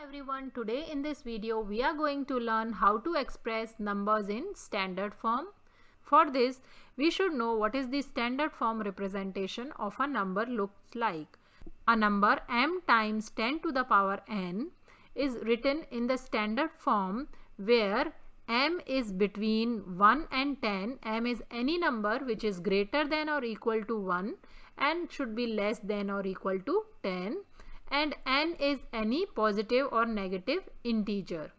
Everyone, today in this video we are going to learn how to express numbers in standard form. For this we should know what is the standard form representation of a number looks like. A number m times 10 to the power n is written in the standard form where m is between 1 and 10. M is any number which is greater than or equal to 1 and should be less than or equal to 10. And n is any positive or negative integer.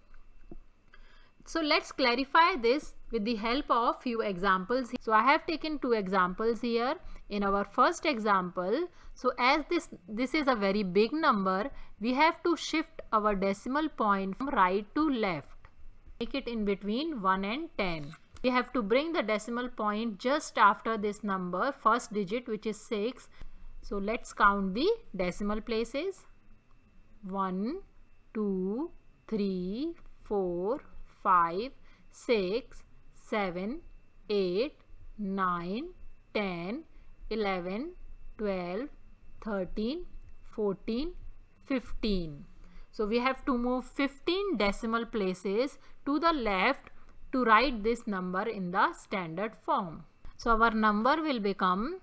So let's clarify this with the help of few examples. So I have taken two examples here. In our first example, so as this is a very big number, we have to shift our decimal point from right to left. Make it in between 1 and 10. We have to bring the decimal point just after this number, first digit, which is 6. So let's count the decimal places. 1, 2, 3, 4, 5, 6, 7, 8, 9, 10, 11, 12, 13, 14, 15. So we have to move 15 decimal places to the left to write this number in the standard form. So our number will become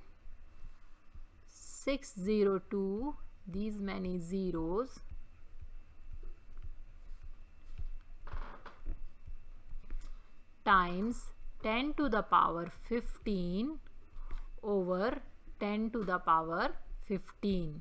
602, these many zeros, times 10 to the power 15 over 10 to the power 15.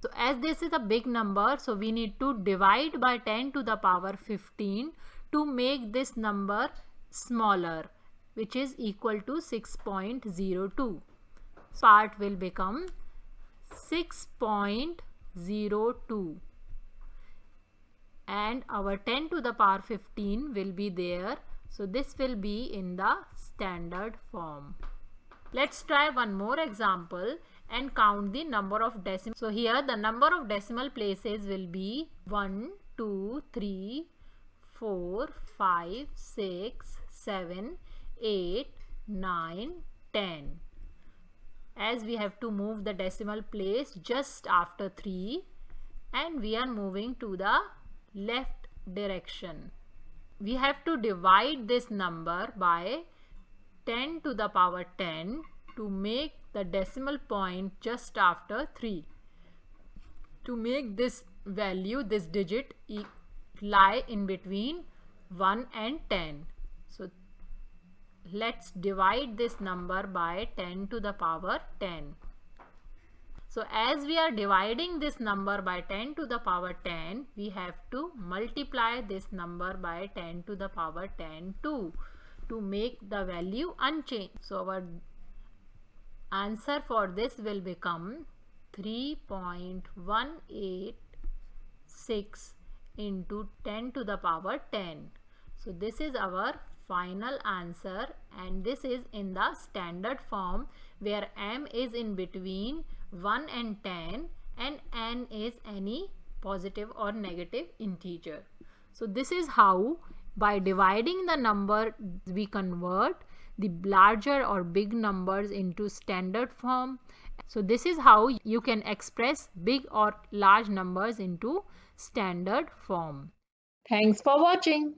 So as this is a big number, so we need to divide by 10 to the power 15 to make this number smaller, which is equal to 6.02. Part will become 6.02 and our 10 to the power 15 will be there. So this will be in the standard form. Let's try one more example and count the number of decimals. So here the number of decimal places will be 1, 2, 3, 4, 5, 6, 7, 8, 9, 10. As we have to move the decimal place just after 3 and we are moving to the left direction. We have to divide this number by 10 to the power 10 to make the decimal point just after 3. To make this value, this digit lie in between 1 and 10. So let's divide this number by 10 to the power 10. So as we are dividing this number by 10 to the power 10, we have to multiply this number by 10 to the power 10 too, to make the value unchanged. So our answer for this will become 3.186 into 10 to the power 10. So this is our final answer, and this is in the standard form where m is in between 1 and 10 and n is any positive or negative integer. So this is how by dividing the number we convert the larger or big numbers into standard form. So this is how you can express big or large numbers into standard form. Thanks for watching.